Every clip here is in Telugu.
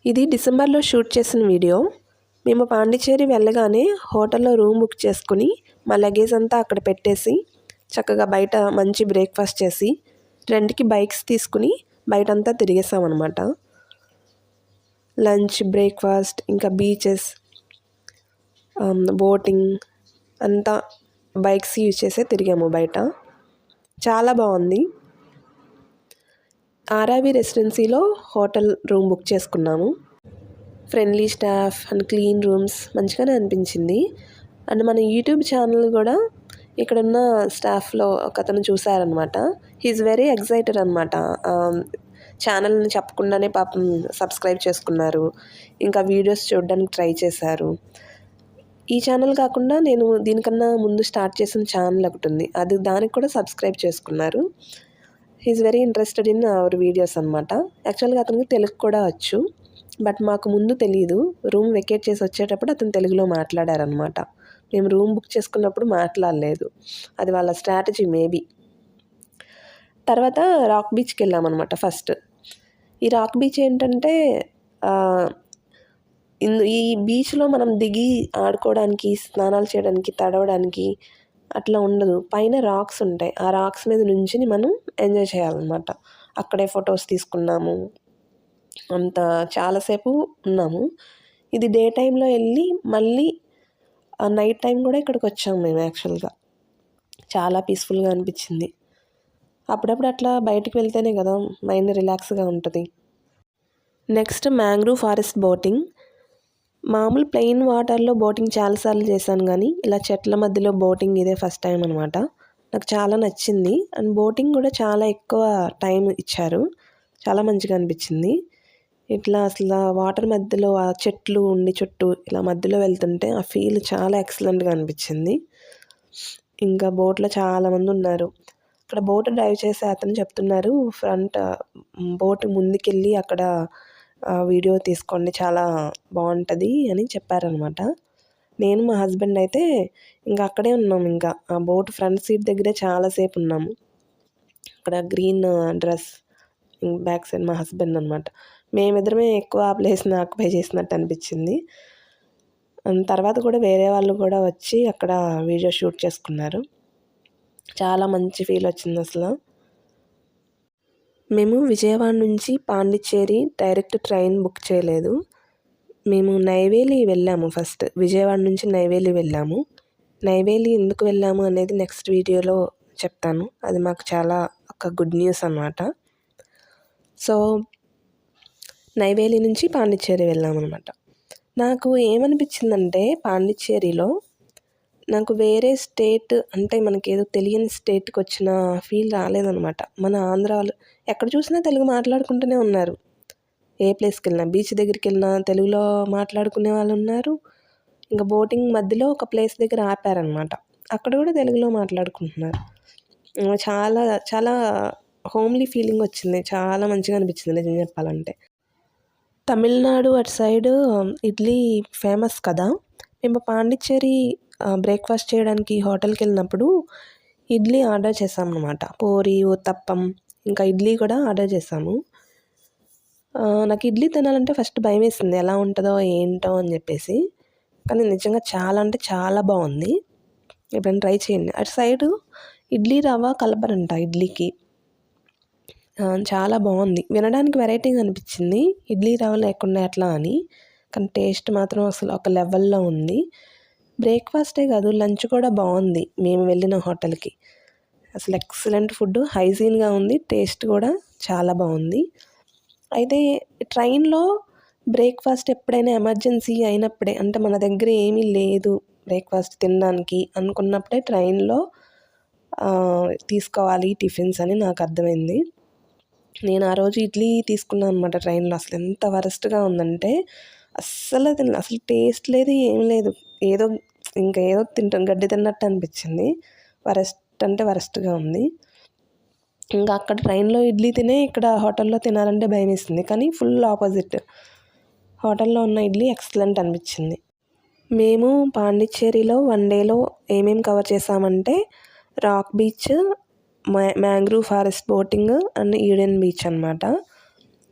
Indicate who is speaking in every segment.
Speaker 1: ఇది డిసెంబర్లో షూట్ చేసిన వీడియో. మేము పాండిచ్చేరి వెళ్ళగానే హోటల్లో రూమ్ బుక్ చేసుకుని మా లగేజ్ అంతా అక్కడ పెట్టేసి చక్కగా బయట మంచి బ్రేక్ఫాస్ట్ చేసి రెంట్కి బైక్స్ తీసుకుని బయటంతా తిరిగేసామన్నమాట. లంచ్, బ్రేక్ఫాస్ట్, ఇంకా బీచెస్, బోటింగ్ అంతా బైక్స్ యూజ్ చేసే తిరిగాము బయట. చాలా బాగుంది. ఆర్ఆర్వి రెసిడెన్సీలో హోటల్ రూమ్ బుక్ చేసుకున్నాము. Friendly staff and clean rooms మంచిగానే అనిపించింది. అండ్ మన యూట్యూబ్ ఛానల్ కూడా ఇక్కడున్న స్టాఫ్లో ఒకతను చూసారనమాట. హీఈస్ వెరీ ఎక్సైటెడ్ అనమాట. ఛానల్ని చెప్పకుండానే పాపం సబ్స్క్రైబ్ చేసుకున్నారు, ఇంకా వీడియోస్ చూడడానికి ట్రై చేశారు. ఈ ఛానల్ కాకుండా నేను దీనికన్నా ముందు స్టార్ట్ చేసిన ఛానల్ ఒకటి ఉంది, దానికి కూడా సబ్స్క్రైబ్ చేసుకున్నారు. He's very interested in our videos అనమాట. యాక్చువల్గా అతనికి తెలుగు కూడా వచ్చు, బట్ మాకు ముందు తెలియదు. రూమ్ వెకేట్ చేసి వచ్చేటప్పుడు అతను తెలుగులో మాట్లాడారనమాట. మేము రూమ్ బుక్ చేసుకున్నప్పుడు మాట్లాడలేదు. అది వాళ్ళ స్ట్రాటజీ మేబీ. తర్వాత రాక్ బీచ్కి వెళ్ళామన్నమాట ఫస్ట్. ఈ రాక్ బీచ్ ఏంటంటే ఈ బీచ్లో మనం దిగి ఆడుకోవడానికి, స్నానాలు చేయడానికి, తడవడానికి అట్లా ఉండదు. పైన రాక్స్ ఉంటాయి. ఆ రాక్స్ మీద నుంచుని మనం ఎంజాయ్ చేయాలన్నమాట. అక్కడే ఫొటోస్ తీసుకున్నాము. అంత చాలాసేపు ఉన్నాము. ఇది డే టైంలో వెళ్ళి మళ్ళీ నైట్ టైం కూడా ఇక్కడికి వచ్చాము మేము. యాక్చువల్గా చాలా పీస్ఫుల్గా అనిపించింది. అప్పుడప్పుడు అట్లా బయటికి వెళ్తేనే కదా మైండ్ రిలాక్స్గా ఉంటుంది. Next mangrove forest boating. మామూలు ప్లెయిన్ వాటర్లో బోటింగ్ చాలాసార్లు చేశాను, కానీ ఇలా చెట్ల మధ్యలో బోటింగ్ ఇదే ఫస్ట్ టైం అనమాట. నాకు చాలా నచ్చింది. అండ్ బోటింగ్ కూడా చాలా ఎక్కువ టైం ఇచ్చారు. చాలా మంచిగా అనిపించింది. ఇట్లా అసలు వాటర్ మధ్యలో ఆ చెట్లు ఉండి చుట్టూ ఇలా మధ్యలో వెళ్తుంటే ఆ ఫీల్ చాలా ఎక్సలెంట్గా అనిపించింది. ఇంకా బోట్లో చాలామంది ఉన్నారు. అక్కడ బోట్ డ్రైవ్ చేసే అతను చెప్తున్నారు, ఫ్రంట్ బోట్ ముందుకెళ్ళి అక్కడ వీడియో తీసుకోండి, చాలా బాగుంటుంది అని చెప్పారనమాట. నేను మా హస్బెండ్ అయితే ఇంకా అక్కడే ఉన్నాము. ఇంకా ఆ బోట్ ఫ్రంట్ సీట్ దగ్గరే చాలాసేపు ఉన్నాము. అక్కడ గ్రీన్ డ్రెస్, బ్యాక్ సైడ్ మా హస్బెండ్ అనమాట. మేమిద్దరమే ఎక్కువ ఆ ప్లేస్ని ఆక్యుపై చేసినట్టు అనిపించింది. తర్వాత కూడా వేరే వాళ్ళు కూడా వచ్చి అక్కడ వీడియో షూట్ చేసుకున్నారు. చాలా మంచి ఫీల్ వచ్చింది అసలు. మేము విజయవాడ నుంచి పాండిచ్చేరి డైరెక్ట్ ట్రైన్ బుక్ చేయలేదు. మేము నైవేలి వెళ్ళాము ఫస్ట్. విజయవాడ నుంచి నైవేలి వెళ్ళాము. నైవేలి ఎందుకు వెళ్ళాము అనేది నెక్స్ట్ వీడియోలో చెప్తాను. అది మాకు చాలా ఒక గుడ్ న్యూస్ అన్నమాట. సో నైవేలి నుంచి పాండిచ్చేరి వెళ్ళామన్నమాట. నాకు ఏమనిపించిందంటే పాండిచ్చేరిలో నాకు వేరే స్టేట్ అంటే మనకేదో తెలియని స్టేట్కి వచ్చిన ఫీల్ రాలేదనమాట. మన ఆంధ్రాలో ఎక్కడ చూసినా తెలుగు మాట్లాడుకుంటూనే ఉన్నారు. ఏ ప్లేస్కి వెళ్ళినా, బీచ్ దగ్గరికి వెళ్ళినా తెలుగులో మాట్లాడుకునే వాళ్ళు ఉన్నారు. ఇంకా బోటింగ్ మధ్యలో ఒక ప్లేస్ దగ్గర ఆపారనమాట, అక్కడ కూడా తెలుగులో మాట్లాడుకుంటున్నారు. చాలా చాలా హోమ్లీ ఫీలింగ్ వచ్చింది. చాలా మంచిగా అనిపించింది నిజం చెప్పాలంటే. తమిళనాడు అటు సైడ్ ఇడ్లీ ఫేమస్ కదా. మేము పాండిచ్చేరి బ్రేక్ఫాస్ట్ చేయడానికి హోటల్కి వెళ్ళినప్పుడు ఇడ్లీ ఆర్డర్ చేసామన్నమాట. పూరి, ఉత్తప్పం, ఇంకా ఇడ్లీ కూడా ఆర్డర్ చేసాము. నాకు ఇడ్లీ తినాలంటే ఫస్ట్ భయం వేసింది, ఎలా ఉంటుందో ఏంటో అని చెప్పేసి. కానీ నిజంగా చాలా అంటే చాలా బాగుంది. ఎప్పుడైనా ట్రై చేయండి. అటు సైడు ఇడ్లీ రవ్వ కలపరంట ఇడ్లీకి. చాలా బాగుంది. వినడానికి వెరైటీగా అనిపించింది, ఇడ్లీ రవ్వ లేకుండా ఎట్లా అని. కానీ టేస్ట్ మాత్రం అసలు ఒక లెవెల్లో ఉంది. బ్రేక్ఫాస్టే కాదు, లంచ్ కూడా బాగుంది మేము వెళ్ళిన హోటల్కి. అసలు ఎక్సలెంట్ ఫుడ్, హైజీన్గా ఉంది, టేస్ట్ కూడా చాలా బాగుంది. అయితే ట్రైన్లో బ్రేక్ఫాస్ట్ ఎప్పుడైనా ఎమర్జెన్సీ అయినప్పుడే, అంటే మన దగ్గర ఏమీ లేదు బ్రేక్ఫాస్ట్ తినడానికి అనుకున్నప్పుడే ట్రైన్లో తీసుకోవాలి టిఫిన్స్ అని నాకు అర్థమైంది. నేను ఆ రోజు ఇడ్లీ తీసుకున్నాను అనమాట ట్రైన్లో. అసలు ఎంత వరస్ట్గా ఉందంటే అస్సలు టేస్ట్ లేదు, ఏం లేదు. ఏదో గడ్డి తిన్నట్టు అనిపించింది. వరస్ట్ అంటే వరస్ట్గా ఉంది. ఇంకా అక్కడ ట్రైన్లో ఇడ్లీ తినే ఇక్కడ హోటల్లో తినాలంటే భయం వేసింది. కానీ ఫుల్ ఆపోజిట్, హోటల్లో ఉన్న ఇడ్లీ ఎక్సలెంట్ అనిపించింది. మేము పాండిచ్చేరిలో 1 డేలో ఏమేమి కవర్ చేసామంటే rock beach, mangrove forest boating and Eden beach అనమాట.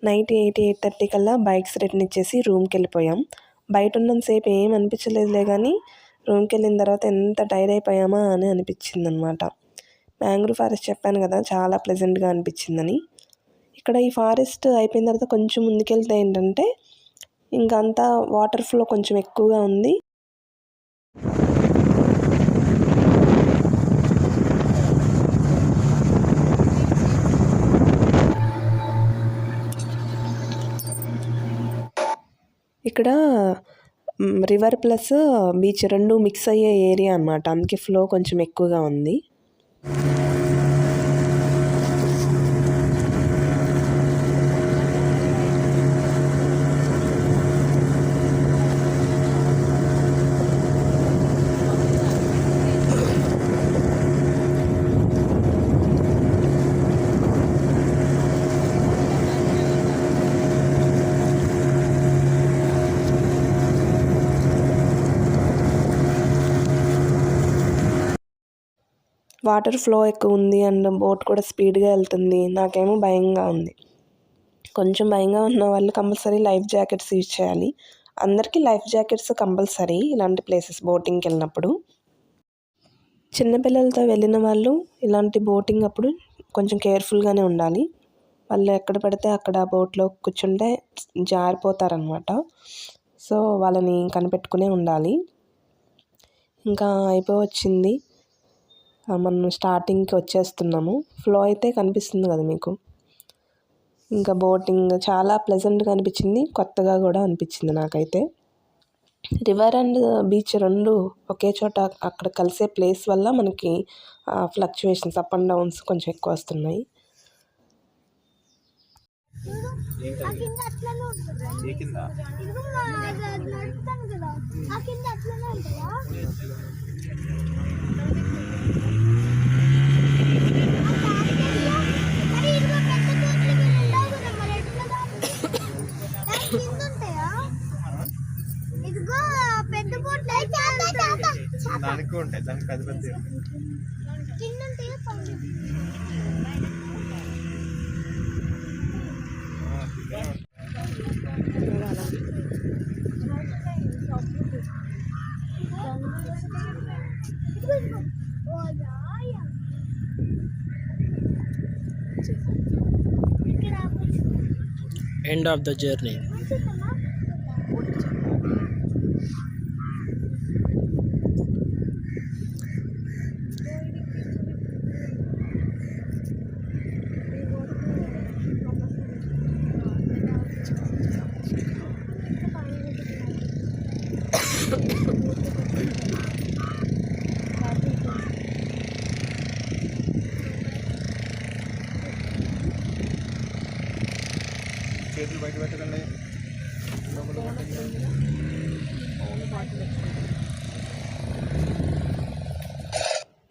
Speaker 1: నైట్ 8:30 కల్లా బైక్స్ రిటర్న్ ఇచ్చేసి రూమ్కి వెళ్ళిపోయాం. బయట ఉన్నంతసేపు ఏం అనిపించలేదులే, కానీ రూమ్కి వెళ్ళిన తర్వాత ఎంత టైర్డ్ అయిపోయామా అని అనిపించింది అనమాట. మ్యాంగ్రూవ్ ఫారెస్ట్ చెప్పాను కదా, చాలా ప్లెజెంట్గా అనిపించిందని. ఇక్కడ ఈ ఫారెస్ట్ అయిపోయిన తర్వాత కొంచెం ముందుకెళ్తే ఏంటంటే ఇంకా అంతా వాటర్ ఫ్లో కొంచెం ఎక్కువగా ఉంది. ఇక్కడ రివర్ ప్లస్ బీచ్ రెండు మిక్స్ అయ్యే ఏరియా అనమాట, అందుకే ఫ్లో కొంచెం ఎక్కువగా ఉంది. వాటర్ ఫ్లో ఎక్కువ ఉంది అండ్ బోట్ కూడా స్పీడ్గా వెళ్తుంది. నాకేమో భయంగా ఉంది. కొంచెం భయంగా ఉన్న వాళ్ళు కంపల్సరీ లైఫ్ జాకెట్స్ యూజ్ చేయాలి. అందరికీ లైఫ్ జాకెట్స్ కంపల్సరీ ఇలాంటి ప్లేసెస్ బోటింగ్కి వెళ్ళినప్పుడు. చిన్నపిల్లలతో వెళ్ళిన వాళ్ళు ఇలాంటి బోటింగ్ అప్పుడు కొంచెం కేర్ఫుల్గానే ఉండాలి. వాళ్ళు ఎక్కడ పడితే అక్కడ బోట్లో కూర్చుంటే జారిపోతారనమాట. సో వాళ్ళని కనిపెట్టుకునే ఉండాలి. ఇంకా అయిపోవచ్చింది, మనం స్టార్టింగ్కి వచ్చేస్తున్నాము. ఫ్లో అయితే కనిపిస్తుంది కదా మీకు. ఇంకా బోటింగ్ చాలా ప్లెజెంట్గా అనిపించింది, కొత్తగా కూడా అనిపించింది నాకైతే. రివర్ అండ్ బీచ్ రెండు ఒకే చోట అక్కడ కలిసే ప్లేస్ వల్ల మనకి ఫ్లక్చువేషన్స్ అప్ అండ్ డౌన్స్ కొంచెం ఎక్కువ వస్తున్నాయి.
Speaker 2: దానికి ఉంటాయి, దానికి పెద్ద పెద్ద
Speaker 3: end of the journey.
Speaker 2: చేతులు బయట పెట్టకండి.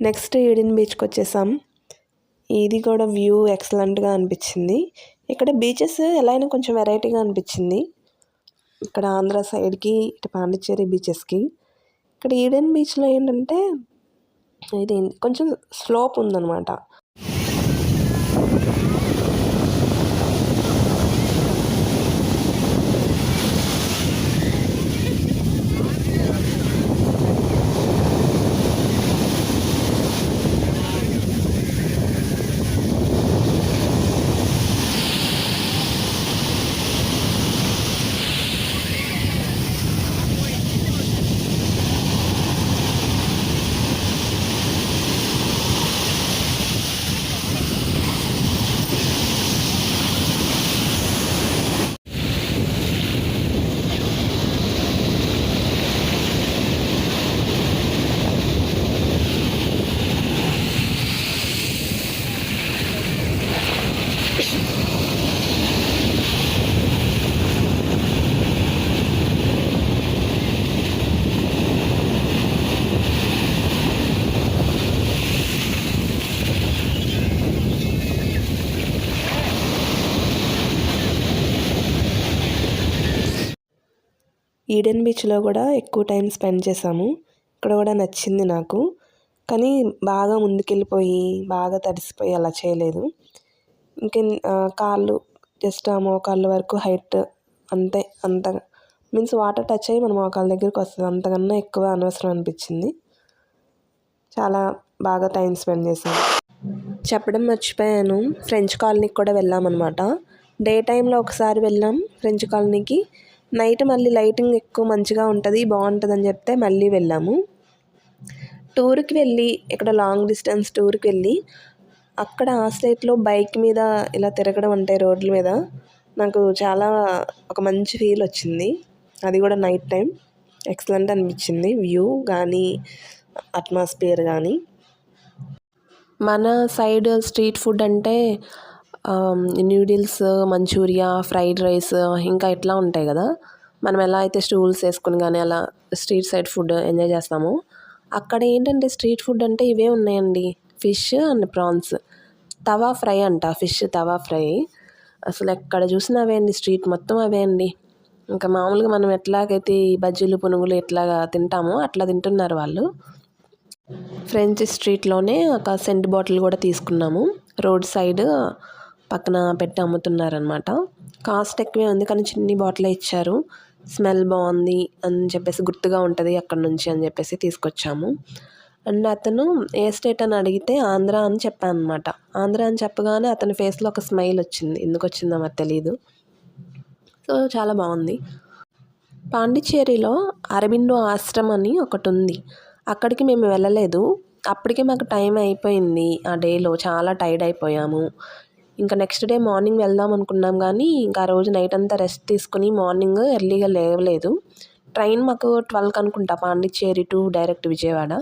Speaker 1: నెక్స్ట్ ఈడెన్ బీచ్కి వచ్చేసాం. ఇది కూడా వ్యూ ఎక్సలెంట్గా అనిపించింది. ఇక్కడ బీచెస్ ఎలా అయినా కొంచెం వెరైటీగా అనిపించింది. ఇక్కడ ఆంధ్ర సైడ్కి ఇటు పాండిచ్చేరి బీచెస్కి. ఇక్కడ ఈడెన్ బీచ్లో ఏంటంటే ఇది కొంచెం స్లోప్ ఉందన్నమాట. ఈడెన్ బీచ్లో కూడా ఎక్కువ టైం స్పెండ్ చేసాము. ఇక్కడ కూడా నచ్చింది నాకు, కానీ బాగా ముందుకెళ్ళిపోయి బాగా తడిసిపోయి అలా చేయలేదు. కాళ్ళు జస్ట్ ఆ మోకాళ్ళ వరకు హైట్ అంతే. అంత మీన్స్ వాటర్ టచ్ అయ్యి మన మోకాళ్ళ దగ్గరికి వస్తుంది, అంతకన్నా ఎక్కువ అనవసరం అనిపించింది. చాలా బాగా టైం స్పెండ్ చేశాను. చెప్పడం మర్చిపోయాను, ఫ్రెంచ్ కాలనీకి కూడా వెళ్ళామన్నమాట. డే టైంలో ఒకసారి వెళ్ళాం ఫ్రెంచ్ కాలనీకి, నైట్ మళ్ళీ లైటింగ్ ఎక్కువ మంచిగా ఉంటుంది బాగుంటుందని చెప్తే మళ్ళీ వెళ్ళాము. టూర్కి వెళ్ళి ఇక్కడ లాంగ్ డిస్టెన్స్ టూర్కి వెళ్ళి అక్కడ ఆస్లేట్లో బైక్ మీద ఇలా తిరగడం అంటే రోడ్ల మీద నాకు చాలా ఒక మంచి ఫీల్ వచ్చింది. అది కూడా నైట్ టైం ఎక్సలెంట్ అనిపించింది, వ్యూ కానీ అట్మాస్ఫియర్ కానీ. మన సైడ్ స్ట్రీట్ ఫుడ్ అంటే న్యూడిల్స్, మంచూరియా, ఫ్రైడ్ రైస్ ఇంకా ఇట్లా ఉంటాయి కదా. మనం ఎలా అయితే స్టూల్స్ వేసుకుని కానీ అలా స్ట్రీట్ సైడ్ ఫుడ్ ఎంజాయ్ చేస్తామో, అక్కడ ఏంటంటే స్ట్రీట్ ఫుడ్ అంటే ఇవే ఉన్నాయండి, fish and prawns. Tawa fry అంట, ఫిష్ తవా ఫ్రై. అసలు ఎక్కడ చూసినా అవే అండి, స్ట్రీట్ మొత్తం అవే అండి. ఇంకా మామూలుగా మనం ఎట్లాగైతే ఈ బజ్జీలు పునుగులు ఎట్లాగా తింటామో అట్లా తింటున్నారు వాళ్ళు. ఫ్రెంచ్ స్ట్రీట్లోనే ఒక సెంట్ బాటిల్ కూడా తీసుకున్నాము, రోడ్ సైడ్ పక్కన పెట్టి అమ్ముతున్నారనమాట. కాస్ట్ ఎక్కువే ఉంది కానీ చిన్ని బాటిలే ఇచ్చారు, స్మెల్ బాగుంది అని చెప్పేసి, గుర్తుగా ఉంటుంది అక్కడ నుంచి అని చెప్పేసి తీసుకొచ్చాము. అండ్ అతను ఏ స్టేట్ అని అడిగితే ఆంధ్ర అని చెప్పాను అనమాట. ఆంధ్ర అని చెప్పగానే అతని ఫేస్లో ఒక స్మైల్ వచ్చింది, ఎందుకు వచ్చిందో మరి తెలీదు. సో చాలా బాగుంది. పాండిచ్చేరిలో అరబిందో ఆశ్రమం అని ఒకటి ఉంది, అక్కడికి మేము వెళ్ళలేదు. అప్పటికే మాకు టైం అయిపోయింది, ఆ డేలో చాలా టైర్డ్ అయిపోయాము. ఇంకా నెక్స్ట్ డే మార్నింగ్ వెళ్దాం అనుకున్నాం కానీ ఇంకా ఆ రోజు నైట్ అంతా రెస్ట్ తీసుకుని మార్నింగ్ ఎర్లీగా లేవలేదు. ట్రైన్ మాకు 12కి అనుకుంటా, Pondicherry to direct Vijayawada.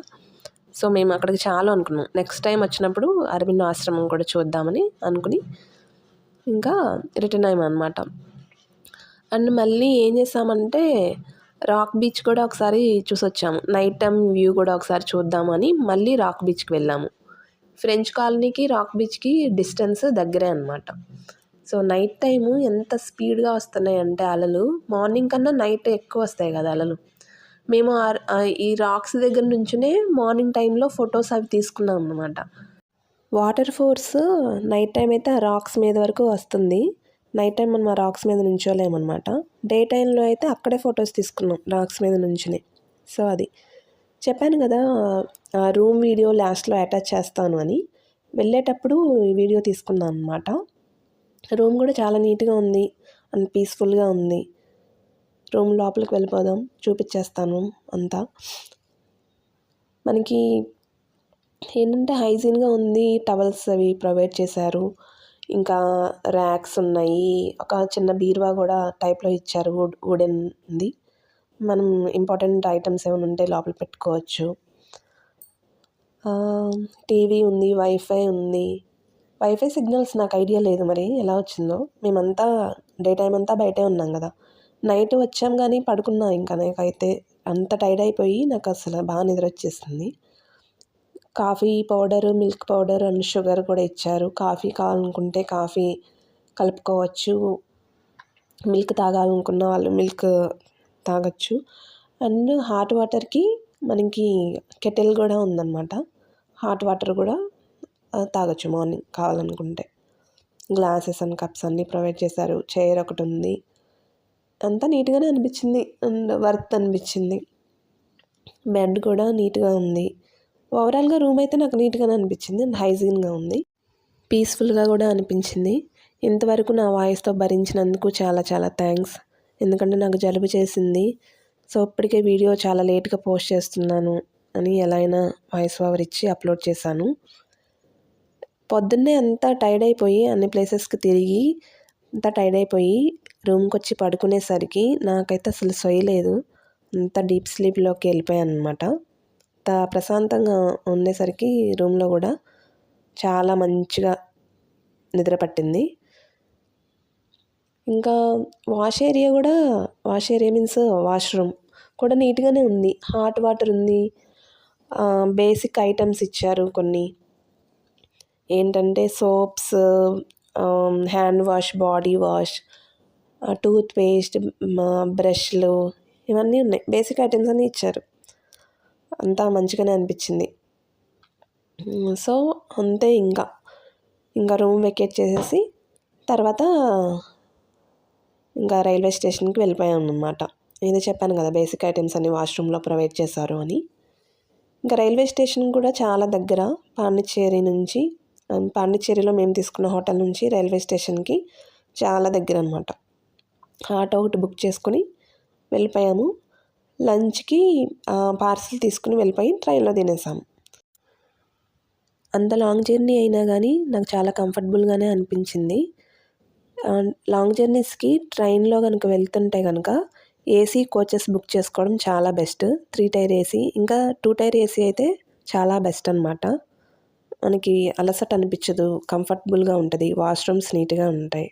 Speaker 1: So మేము అక్కడికి చాలా అనుకున్నాం, నెక్స్ట్ టైం వచ్చినప్పుడు అరబిందో ఆశ్రమం కూడా చూద్దామని అనుకుని ఇంకా రిటర్న్ అయ్యామన్నమాట. అండ్ మళ్ళీ ఏం చేసామంటే రాక్ బీచ్ కూడా ఒకసారి చూసొచ్చాము, నైట్ టైం వ్యూ కూడా ఒకసారి చూద్దామని మళ్ళీ రాక్ బీచ్కి వెళ్ళాము. ఫ్రెంచ్ కాలనీకి రాక్ బీచ్కి డిస్టెన్స్ దగ్గరే అనమాట. సో నైట్ టైము ఎంత స్పీడ్గా వస్తున్నాయి అంటే అలలు, మార్నింగ్ కన్నా నైట్ ఎక్కువ వస్తాయి కదా అలలు. మేము ఈ రాక్స్ దగ్గర నుంచునే మార్నింగ్ టైంలో ఫొటోస్ అవి తీసుకున్నాం అనమాట. వాటర్ ఫోర్స్ నైట్ టైం అయితే ఆ రాక్స్ మీద వరకు వస్తుంది, నైట్ టైం మనం ఆ రాక్స్ మీద నుంచోలేమన్నమాట. డే టైంలో అయితే అక్కడే ఫొటోస్ తీసుకున్నాం రాక్స్ మీద నుంచుని. సో అది చెప్పాను కదా, రూమ్ వీడియో లాస్ట్లో అటాచ్ చేస్తాను అని. వెళ్ళేటప్పుడు ఈ వీడియో తీసుకున్నాను అనమాట. రూమ్ కూడా చాలా నీట్గా ఉంది అండ్ పీస్ఫుల్గా ఉంది. రూమ్ లోపలికి వెళ్ళిపోదాం, చూపించేస్తాను అంతా. మనకి ఏంటంటే హైజీన్గా ఉంది, టవల్స్ అవి ప్రొవైడ్ చేశారు, ఇంకా ర్యాక్స్ ఉన్నాయి, ఒక చిన్న బీరువా కూడా టైప్లో ఇచ్చారు, వుడెన్ది. మనం ఇంపార్టెంట్ ఐటమ్స్ ఏమైనా ఉంటే లోపల పెట్టుకోవచ్చు. టీవీ ఉంది, వైఫై ఉంది. వైఫై సిగ్నల్స్ నాకు ఐడియా లేదు మరి ఎలా వచ్చిందో, మేమంతా డే టైం అంతా బయటే ఉన్నాం కదా. నైట్ వచ్చాం కానీ పడుకున్నా, ఇంకా నాకైతే అంత టైర్డ్ అయిపోయి నాకు అసలు బాగా నిద్ర వచ్చేసింది. Coffee powder, milk powder and sugar కూడా ఇచ్చారు. కాఫీ కావాలనుకుంటే కాఫీ కలుపుకోవచ్చు, మిల్క్ తాగాలనుకున్న వాళ్ళు మిల్క్ తాగొచ్చు. అండ్ హాట్ వాటర్కి మనకి కెటిల్ కూడా ఉందన్నమాట, హాట్ వాటర్ కూడా తాగొచ్చు మార్నింగ్ కావాలనుకుంటే. గ్లాసెస్ అండ్ కప్స్ అన్నీ ప్రొవైడ్ చేశారు, చైర్ ఒకటి ఉంది. అంతా నీట్గానే అనిపించింది అండ్ వర్త్ అనిపించింది. బెడ్ కూడా నీట్గా ఉంది. ఓవరాల్గా రూమ్ అయితే నాకు నీట్గానే అనిపించింది అండ్ హైజీన్గా ఉంది, పీస్ఫుల్గా కూడా అనిపించింది. ఇంతవరకు నా వాయిస్తో భరించినందుకు చాలా చాలా థ్యాంక్స్, ఎందుకంటే నాకు జలుబు చేసింది. సో ఇప్పటికే వీడియో చాలా లేట్గా పోస్ట్ చేస్తున్నాను అని ఎలా అయినా వాయిస్ ఓవర్ ఇచ్చి అప్లోడ్ చేశాను. పొద్దున్నే అంతా టైర్డ్ అయిపోయి అన్ని ప్లేసెస్కి తిరిగి అంతా టైర్డ్ అయిపోయి రూమ్కి వచ్చి పడుకునేసరికి నాకైతే అసలు సొయ్యలేదు, అంత డీప్ స్లీప్లోకి వెళ్ళిపోయాను అనమాట. అంత ప్రశాంతంగా ఉండేసరికి రూమ్లో కూడా చాలా మంచిగా నిద్ర పట్టింది. ఇంకా వాష్ ఏరియా మీన్స్ వాష్రూమ్ కూడా నీట్గానే ఉంది, హాట్ వాటర్ ఉంది, బేసిక్ ఐటమ్స్ ఇచ్చారు కొన్ని. ఏంటంటే soaps, hand wash, body wash, toothpaste, బ్రష్లు, ఇవన్నీ ఉన్నాయి, బేసిక్ ఐటమ్స్ అన్నీ ఇచ్చారు. అంతా మంచిగానే అనిపించింది. సో అంతే, ఇంకా రూమ్ వెకేట్ చేసేసి తర్వాత ఇంకా రైల్వే స్టేషన్కి వెళ్ళిపోయాం అన్నమాట. ఏదో చెప్పాను కదా బేసిక్ ఐటమ్స్ అన్ని వాష్రూమ్లో ప్రొవైడ్ చేశారు అని. ఇంకా రైల్వే స్టేషన్ కూడా చాలా దగ్గర. పాండిచ్చేరిలో మేము తీసుకున్న హోటల్ నుంచి రైల్వే స్టేషన్కి చాలా దగ్గర అనమాట. ఆటో ఒకటి బుక్ చేసుకుని వెళ్ళిపోయాము. లంచ్కి పార్సిల్ తీసుకుని వెళ్ళిపోయి ట్రైన్లో తినేసాము. అంత లాంగ్ జర్నీ అయినా కానీ నాకు చాలా కంఫర్టబుల్గానే అనిపించింది. లాంగ్ జర్నీస్కి ట్రైన్లో కనుక వెళ్తుంటే కనుక ఏసీ కోచెస్ బుక్ చేసుకోవడం చాలా బెస్ట్. 3 టైర్ ఏసీ ఇంకా 2 టైర్ ఏసీ అయితే చాలా బెస్ట్ అనమాట. మనకి అలసట అనిపించదు, కంఫర్టబుల్గా ఉంటుంది, వాష్రూమ్స్ నీట్గా ఉంటాయి.